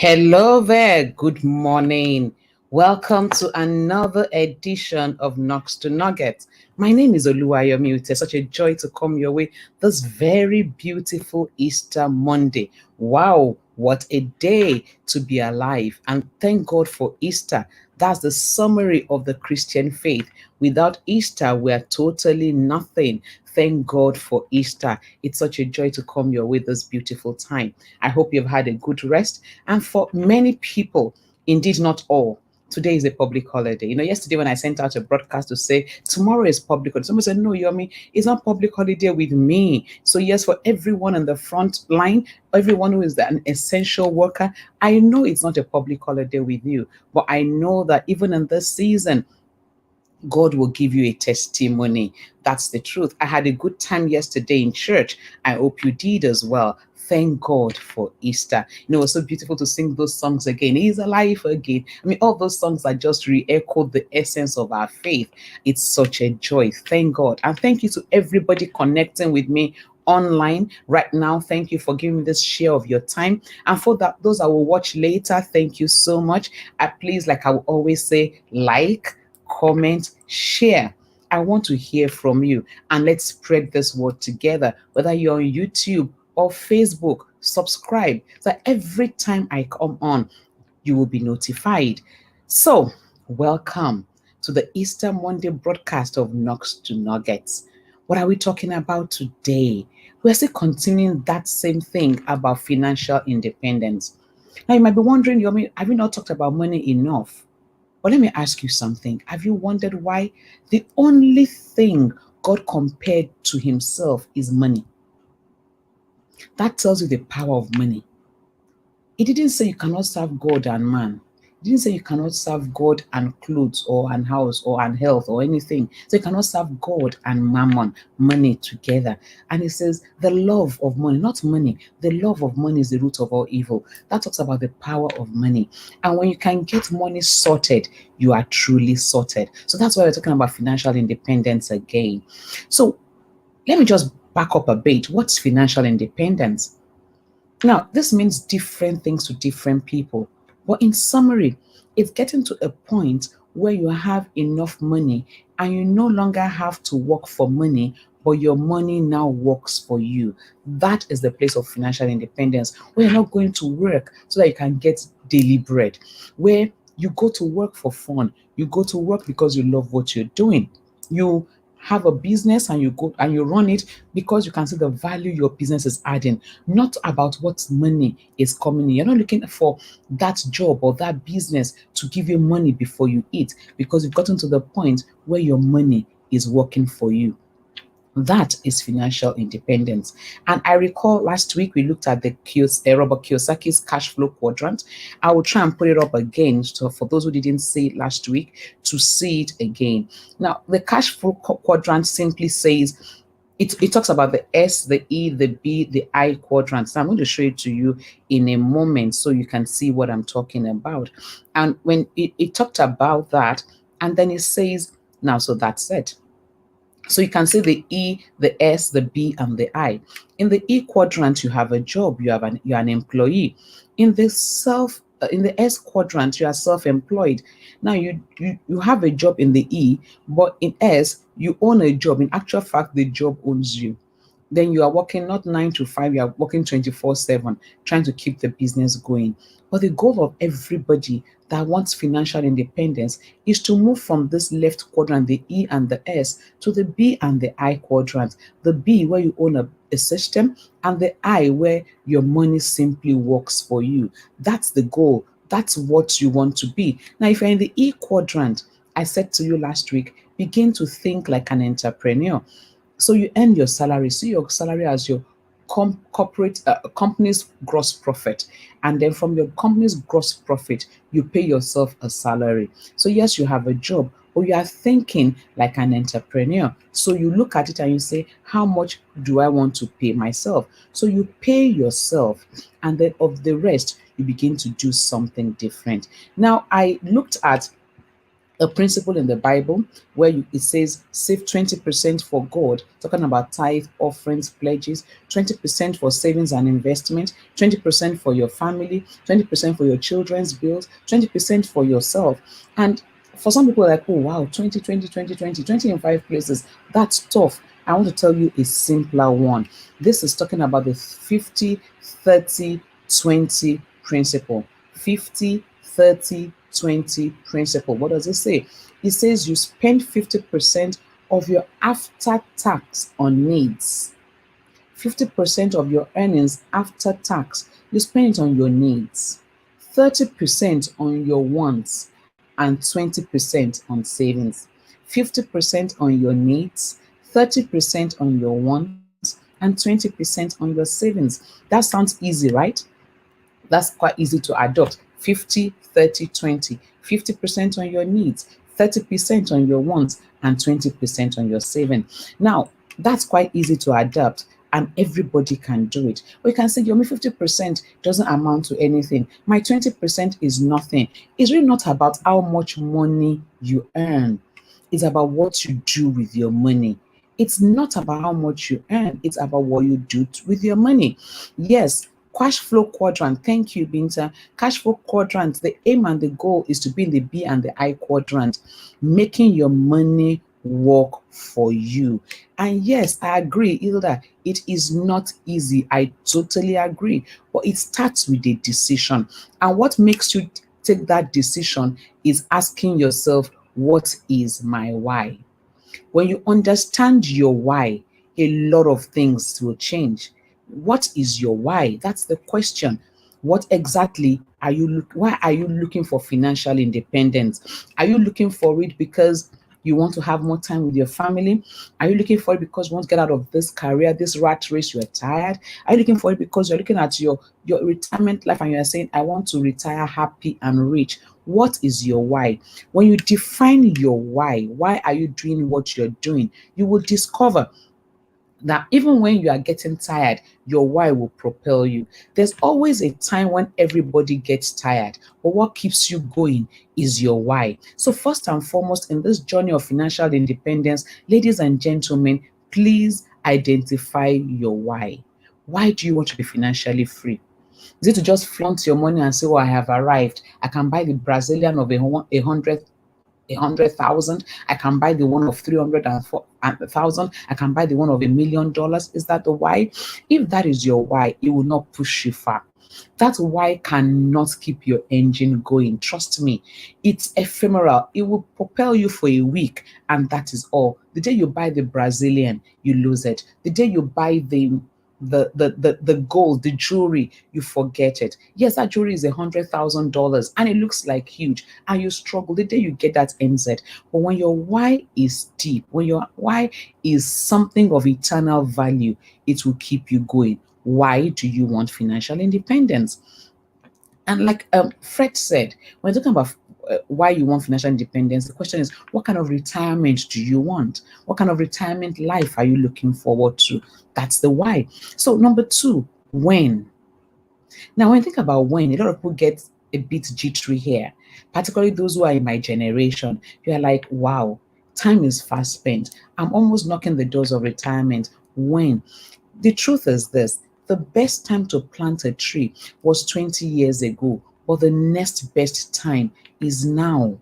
Hello there, good morning. Welcome to another edition of Knox to Nuggets. My name is Oluwayomi. It's such a joy to come your way this very beautiful Easter Monday. Wow, what a day to be alive. And thank God for Easter. That's the summary of the Christian faith. Without Easter, we are totally nothing. Thank God for Easter. It's such a joy to come your way this beautiful time. I hope you've had a good rest. And for many people, indeed not all, today is a public holiday. Yesterday when I sent out a broadcast to say tomorrow is public holiday, someone said, no, Yomi, it's not public holiday with me. So yes, for everyone on the front line, everyone who is an essential worker, I know it's not a public holiday with you, but I know that even in this season, God will give you a testimony. That's the truth. I had a good time yesterday in church. I hope you did as well. Thank God for Easter. It was so beautiful to sing those songs again. He's alive again. I mean, all those songs that just re-echoed the essence of our faith. It's such a joy. Thank God. And thank you to everybody connecting with me online right now. Thank you for giving me this share of your time. And for that, those I will watch later, thank you so much. Please, like I will always say, like, comment, share. I want to hear from you, and let's spread this word together. Whether you're on YouTube or Facebook, subscribe so that every time I come on, you will be notified. So, welcome to the Easter Monday broadcast of Knox to Nuggets. What are we talking about today? We're still continuing that same thing about financial independence. Now, you might be wondering, Yomi, have you not talked about money enough? But let me ask you something. Have you wondered why the only thing God compared to himself is money? That tells you the power of money. He didn't say you cannot serve God and man. He didn't say you cannot serve God and clothes or and house or and health or anything. So you cannot serve God and mammon, money together. And he says the love of money, not money. The love of money is the root of all evil. That talks about the power of money. And when you can get money sorted, you are truly sorted. So that's why we're talking about financial independence again. So let me just back up a bit. What's financial independence? Now, this means different things to different people. But in summary, it's getting to a point where you have enough money and you no longer have to work for money, but your money now works for you. That is the place of financial independence, where you're not going to work so that you can get daily bread, where you go to work for fun. You go to work because you love what you're doing. You have a business and you go and you run it because you can see the value your business is adding, not about what money is coming in. You're not looking for that job or that business to give you money before you eat, because you've gotten to the point where your money is working for you. That is financial independence. And I recall last week we looked at the Robert Kiyosaki's cash flow quadrant. I will try and put it up again so for those who didn't see it last week to see it again. Now, the cash flow quadrant simply says it talks about the S, the E, the B, the I quadrants. So I'm going to show it to you in a moment so you can see what I'm talking about. And when it talked about that, and then it says, now, so that's it. So you can see the E, the S, the B, and the I. In the E quadrant, you have a job, you're an employee. In the S quadrant, you are self-employed. Now you have a job in the E, but in S, you own a job. In actual fact, the job owns you. Then you are working not 9 to 5, you are working 24/7, trying to keep the business going. But the goal of everybody that wants financial independence is to move from this left quadrant, the E and the S, to the B and the I quadrant. The B, where you own a system, and the I, where your money simply works for you. That's the goal. That's what you want to be. Now, if you're in the E quadrant, I said to you last week, begin to think like an entrepreneur. So you earn your salary. See your salary as your corporate company's gross profit, and then from your company's gross profit, you pay yourself a salary. So yes, you have a job, but you are thinking like an entrepreneur. So you look at it and you say, how much do I want to pay myself? So you pay yourself, and then of the rest, you begin to do something different. Now, I looked at a principle in the Bible where it says save 20% for God, talking about tithe, offerings, pledges, 20% for savings and investment, 20% for your family, 20% for your children's bills, 20% for yourself. And for some people, like, oh, wow, 20, 20, 20, 20, 20 in five places. That's tough. I want to tell you a simpler one. This is talking about the 50, 30, 20 principle. 50, 30, 20 principle. What does it say? It says you spend 50% of your after tax on needs. 50% of your earnings after tax, you spend it on your needs. 30% on your wants and 20% on savings. 50% on your needs, 30% on your wants, and 20% on your savings. That sounds easy, right? That's quite easy to adopt. 50, 30, 20. 50% on your needs, 30% on your wants, and 20% on your saving. Now, that's quite easy to adapt and everybody can do it. But you can say, your 50% doesn't amount to anything. My 20% is nothing. It's really not about how much money you earn. It's about what you do with your money. It's not about how much you earn, it's about what you do with your money. Yes, cash flow quadrant. Thank you, Binta. Cash flow quadrant. The aim and the goal is to be in the B and the I quadrant, making your money work for you. And yes, I agree, Hilda. It is not easy. I totally agree. But it starts with a decision. And what makes you take that decision is asking yourself, what is my why? When you understand your why, a lot of things will change. What is your why? That's the question. What exactly are you why are you looking for financial independence? Are you looking for it because you want to have more time with your family? Are you looking for it because you want to get out of this career, this rat race, you're tired? Are you looking for it because you're looking at your retirement life and you're saying, I want to retire happy and rich? What is your why? When you define your why are you doing what you're doing? You will discover that even when you are getting tired, your why will propel you. There's always a time when everybody gets tired, but what keeps you going is your why. So, first and foremost, in this journey of financial independence, ladies and gentlemen, please identify your why. Why do you want to be financially free? Is it to just flaunt your money and say, oh, I have arrived? I can buy the Brazilian of a hundred thousand. I can buy the one of 300,000. I can buy the one of $1 million. Is that the why? If that is your why, it will not push you far. That why cannot keep your engine going. Trust me, it's ephemeral. It will propel you for a week, and that is all. The day you buy the Brazilian, you lose it. The day you buy the gold, the jewelry, you forget it. Yes, that jewelry is $100,000 and it looks like huge, and you struggle the day you get that NZ. But when your why is deep, when your why is something of eternal value, it will keep you going. Why do you want financial independence? And like Fred said, when talking about why you want financial independence, the question is, what kind of retirement do you want? What kind of retirement life are you looking forward to? That's the why. So, number two, when? Now, when you think about when, a lot of people get a bit jittery here, particularly those who are in my generation. You are like, wow, time is fast spent. I'm almost knocking the doors of retirement. When? The truth is this: the best time to plant a tree was 20 years ago, but the next best time is now.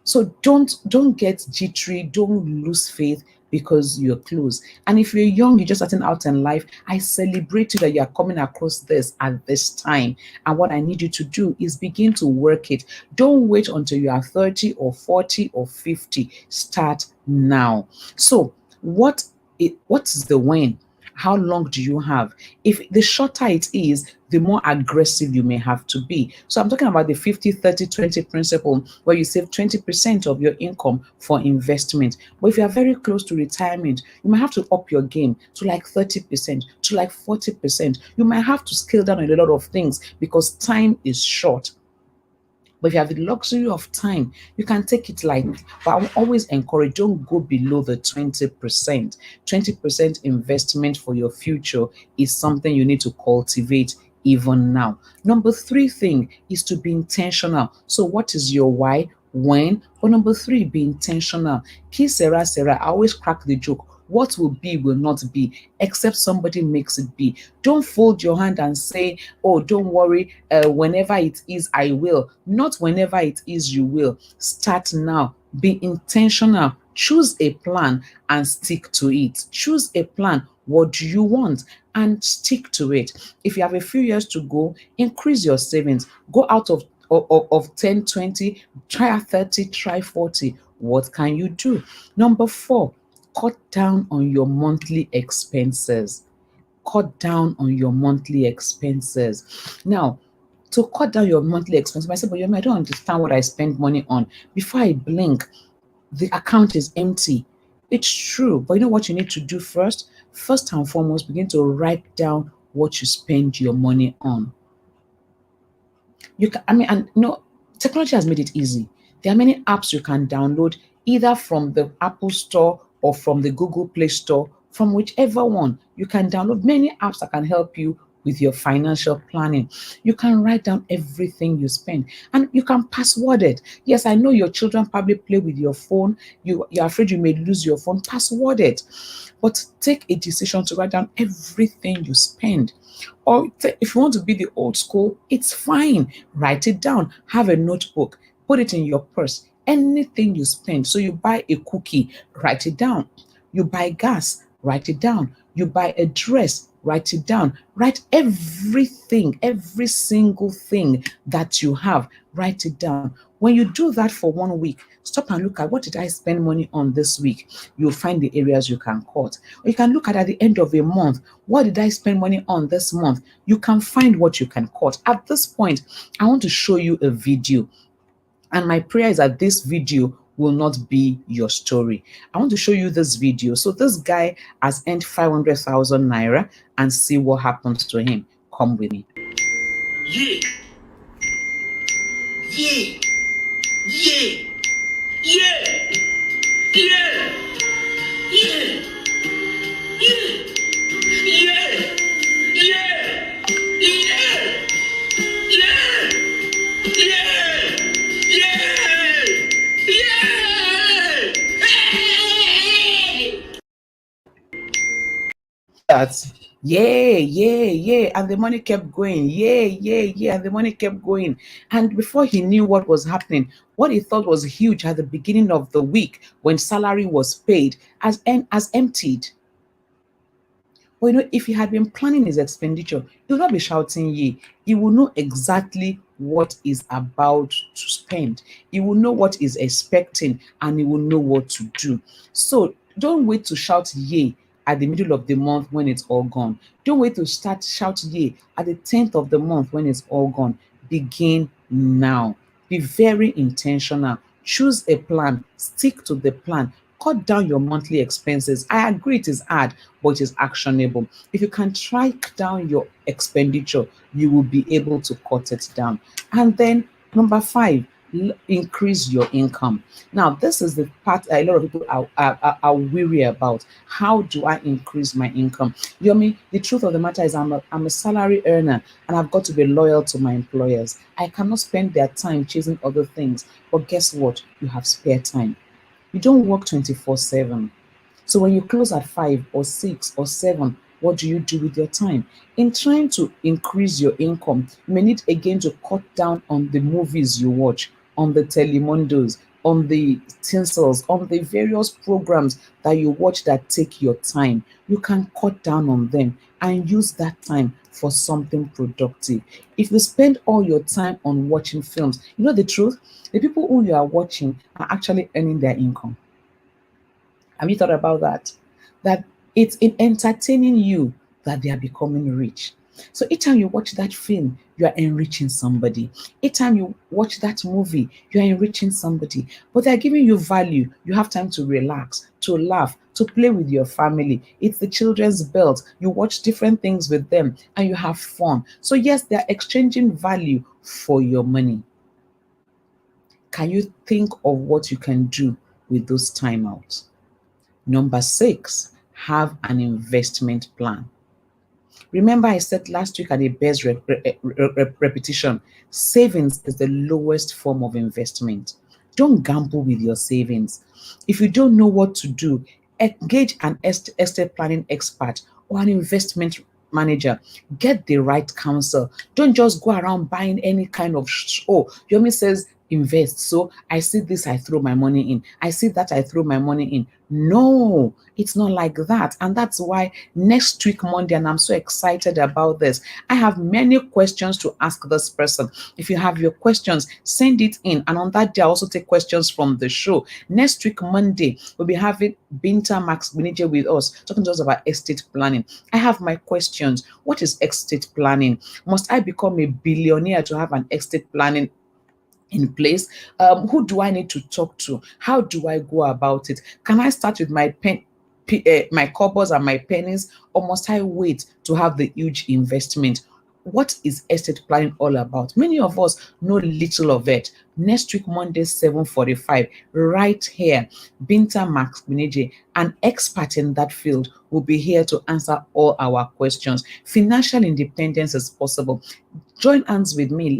So don't get jittery, don't lose faith because you're close. And if you're young, you're just starting out in life, I celebrate you that you are coming across this at this time. And what I need you to do is begin to work it. Don't wait until you are 30 or 40 or 50. Start now. So what is the when? How long do you have? If the shorter it is, the more aggressive you may have to be. So I'm talking about the 50, 30, 20 principle, where you save 20% of your income for investment. But if you are very close to retirement, you might have to up your game to like 30%, to like 40%. You might have to scale down on a lot of things because time is short. But if you have the luxury of time, you can take it lightly. But I will always encourage, don't go below the 20%. 20% investment for your future is something you need to cultivate even now. Number three thing is to be intentional. So what is your why? when. But number three, be intentional. Key Sarah, Sarah, I always crack the joke. What will be will not be, except somebody makes it be. Don't fold your hand and say, oh, don't worry, whenever it is, I will. Not whenever it is, you will. Start now. Be intentional. Choose a plan and stick to it. Choose a plan. What do you want? And stick to it. If you have a few years to go, increase your savings. Go out of 10, 20, try 30, try 40. What can you do? Number four, cut down on your monthly expenses. Cut down on your monthly expenses. Now, to cut down your monthly expenses, I said, but I don't understand what I spend money on. Before I blink, the account is empty. It's true, but you know what you need to do first? First and foremost, begin to write down what you spend your money on. You can, I mean, and you know, technology has made it easy. There are many apps you can download either from the Apple Store or from the Google Play Store, from whichever one. You can download many apps that can help you with your financial planning. You can write down everything you spend and you can password it. Yes, I know your children probably play with your phone. You're afraid you may lose your phone. Password it. But take a decision to write down everything you spend. Or if you want to be the old school, it's fine. Write it down. Have a notebook. Put it in your purse. Anything you spend. So you buy a cookie, write it down. You buy gas, write it down. You buy a dress, write it down. Write everything, every single thing that you have, write it down. When you do that for 1 week, stop and look at what did I spend money on this week. You'll find the areas you can cut. Or you can look at the end of a month, what did I spend money on this month? You can find what you can cut. At this point, I want to show you a video. And my prayer is that this video will not be your story. I want to show you this video. So this guy has earned 500,000 naira and see what happens to him. Come with me. Yeah, yeah, yeah, yeah, yeah, yeah, yeah, yeah, yeah, yeah, yeah, yeah, yeah, yeah. Hey! That's yeah, yeah, yeah. And the money kept going. Yeah, yeah, yeah. And the money kept going. And before he knew what was happening, what he thought was huge at the beginning of the week when salary was paid as emptied. But if he had been planning his expenditure, he will not be shouting ye. He will know exactly what is about to spend. He will know what is expecting and he will know what to do. So don't wait to shout ye at the middle of the month when it's all gone. Don't wait to start shout ye at the 10th of the month when it's all gone. Begin now. Be very intentional. Choose a plan. Stick to the plan. Cut down your monthly expenses. I agree it is hard, but it is actionable. If you can track down your expenditure, you will be able to cut it down. And then number five, increase your income. Now, this is the part a lot of people are weary about. How do I increase my income? You know me, the truth of the matter is I'm a salary earner and I've got to be loyal to my employers. I cannot spend their time chasing other things. But guess what? You have spare time. You don't work 24/7. So when you close at 5 or 6 or 7, what do you do with your time? In trying to increase your income, you may need again to cut down on the movies you watch, on the telemundos, on the tinsels, on the various programs that you watch that take your time. You can cut down on them and use that time for something productive. If you spend all your time on watching films, you know the truth? The people who you are watching are actually earning their income. Have you thought about that? That it's in entertaining you that they are becoming rich. So each time you watch that film, you are enriching somebody. Each time you watch that movie, you are enriching somebody. But they're giving you value. You have time to relax, to laugh, to play with your family. It's the children's belt. You watch different things with them and you have fun. So, yes, they're exchanging value for your money. Can you think of what you can do with those timeouts? Number six, have an investment plan. Remember, I said last week at the best repetition, savings is the lowest form of investment. Don't gamble with your savings. If you don't know what to do, engage an estate planning expert or an investment manager. Get the right counsel. Don't just go around buying any kind of oh, Yomi says invest. So I see this, I throw my money in. I see that, I throw my money in. No, it's not like that. And that's why next week, Monday, and I'm so excited about this, I have many questions to ask this person. If you have your questions, send it in. And on that day, I also take questions from the show. Next week, Monday, we'll be having Binta Max Benije with us, talking to us about estate planning. I have my questions. What is estate planning? Must I become a billionaire to have an estate planning in place? Who do I need to talk to? How do I go about it? Can I start with my my cobbles and my pennies, or must I wait to have the huge investment? What is estate planning all about? Many of us know little of it. Next week, Monday, 7:45, right here, Binta Max Bineje, an expert in that field, will be here to answer all our questions. Financial independence is possible. Join hands with me.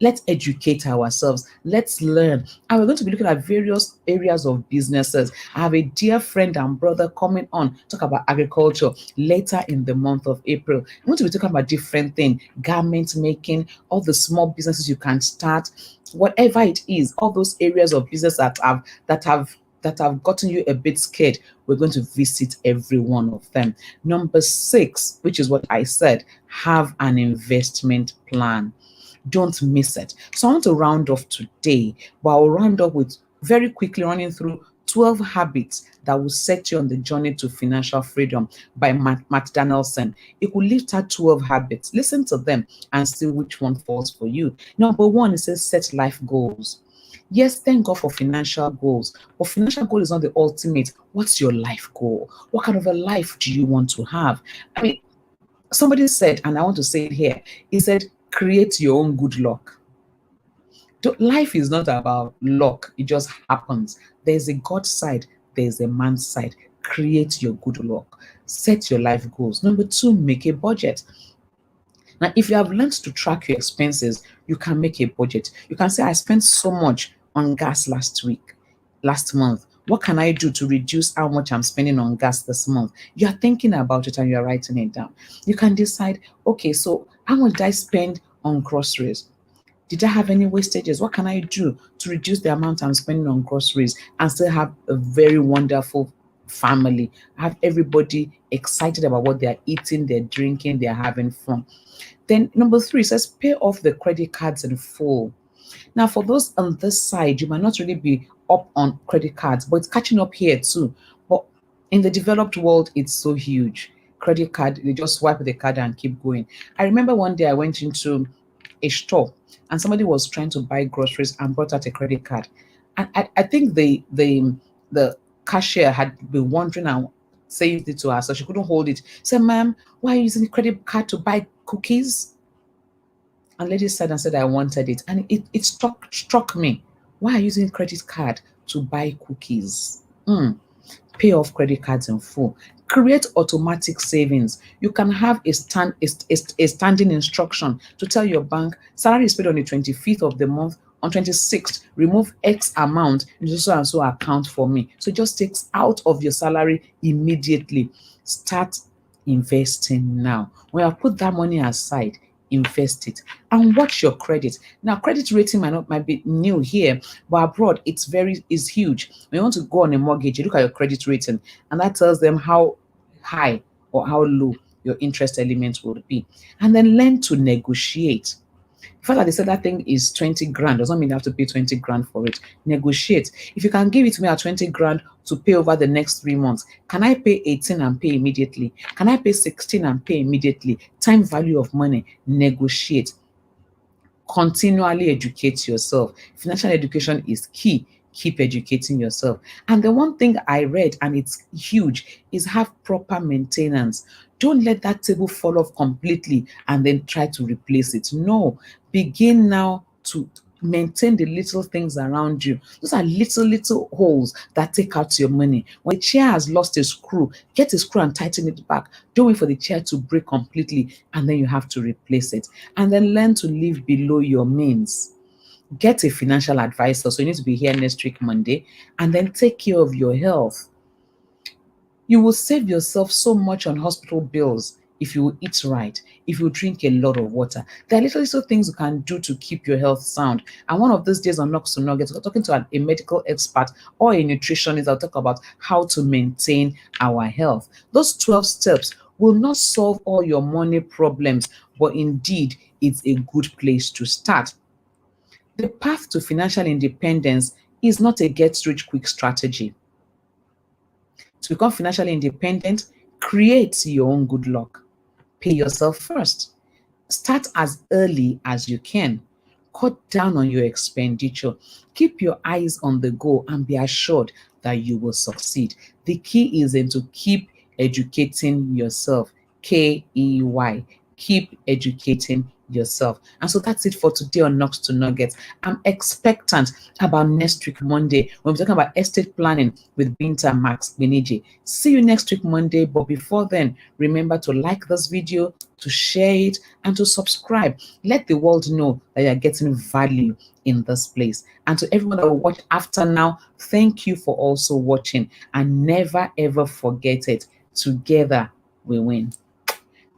Let's educate ourselves. Let's learn. And we're going to be looking at various areas of businesses. I have a dear friend and brother coming on talk about agriculture later in the month of April. I'm going to be talking about different things, garment making, all the small businesses you can start, whatever it is, all those areas of business that have gotten you a bit scared. We're going to visit every one of them. Number 6, which is what I said, have an investment plan. Don't miss it. So I want to round off today, but I'll round up with very quickly running through 12 habits that will set you on the journey to financial freedom by Matt Danielson. It will lift out 12 habits. Listen to them and see which one falls for you. Number 1, it says set life goals. Yes, thank God for financial goals, but financial goal is not the ultimate. What's your life goal? What kind of a life do you want to have? I mean, somebody said, and I want to say it here, he said, create your own good luck. Life is not about luck, it just happens. There's a God side, there's a man's side. Create your good luck. Set your life goals. Number 2, make a budget. Now, if you have learned to track your expenses, you can make a budget. You can say, I spent so much on gas last month. What can I do to reduce how much I'm spending on gas this month? You're thinking about it and you're writing it down. You can decide, okay, so how much did I spend on groceries? Did I have any wastages? What can I do to reduce the amount I'm spending on groceries and still have a very wonderful family? Have everybody excited about what they're eating, they're drinking, they're having fun. Then number 3 says pay off the credit cards in full. Now, for those on this side, you might not really be up on credit cards, but it's catching up here too. But in the developed world, it's so huge. Credit card, they just swipe the card and keep going. I remember one day I went into a store and somebody was trying to buy groceries and brought out a credit card. And I think the cashier had been wondering and saying it to her, so she couldn't hold it. Said, ma'am, why are you using the credit card to buy cookies? And lady said and said I wanted it. And it struck me. Why are you using credit card to buy cookies? Pay off credit cards in full. Create automatic savings. You can have a standing instruction to tell your bank salary is paid on the 25th of the month. On 26th, remove X amount into so and so account for me. So it just takes out of your salary immediately. Start investing now. When I put that money aside, invest it and watch your credit. Now, credit rating might be new here, but abroad is huge. When you want to go on a mortgage, you look at your credit rating, and that tells them how high or how low your interest element will be. And then learn to negotiate. The fact that they said that thing is 20 grand does not mean you have to pay 20 grand for it. Negotiate. If you can give it to me at 20 grand to pay over the next 3 months, can I pay 18 and pay immediately? Can I pay 16 and pay immediately? Time value of money. Negotiate. Continually educate yourself. Financial education is key. Keep educating yourself. And the one thing I read, and it's huge, is have proper maintenance. Don't let that table fall off completely and then try to replace it. No, begin now to maintain the little things around you. Those are little holes that take out your money. When a chair has lost a screw, get a screw and tighten it back. Don't wait for the chair to break completely and then you have to replace it. And then learn to live below your means. Get a financial advisor. So you need to be here next week, Monday, and then take care of your health. You will save yourself so much on hospital bills if you eat right, if you drink a lot of water. There are little things you can do to keep your health sound. And one of these days on Knocks to Nuggets, we're talking to a medical expert or a nutritionist. I'll talk about how to maintain our health. Those 12 steps will not solve all your money problems, but indeed, it's a good place to start. The path to financial independence is not a get rich quick strategy. To become financially independent, create your own good luck. Pay yourself first. Start as early as you can. Cut down on your expenditure. Keep your eyes on the goal and be assured that you will succeed. The key is then to keep educating yourself. KEY. Keep educating yourself. And so that's it for today on Knocks to Nuggets. I'm expectant about next week, Monday, when we're talking about estate planning with Binta Max Beniji. See you next week, Monday. But before then, remember to like this video, to share it, and to subscribe. Let the world know that you're getting value in this place. And to everyone that will watch after now, thank you for also watching. And never ever forget it. Together we win.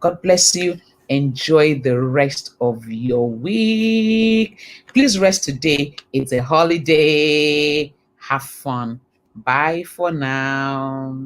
God bless you. Enjoy the rest of your week. Please rest today. It's a holiday. Have fun. Bye for now.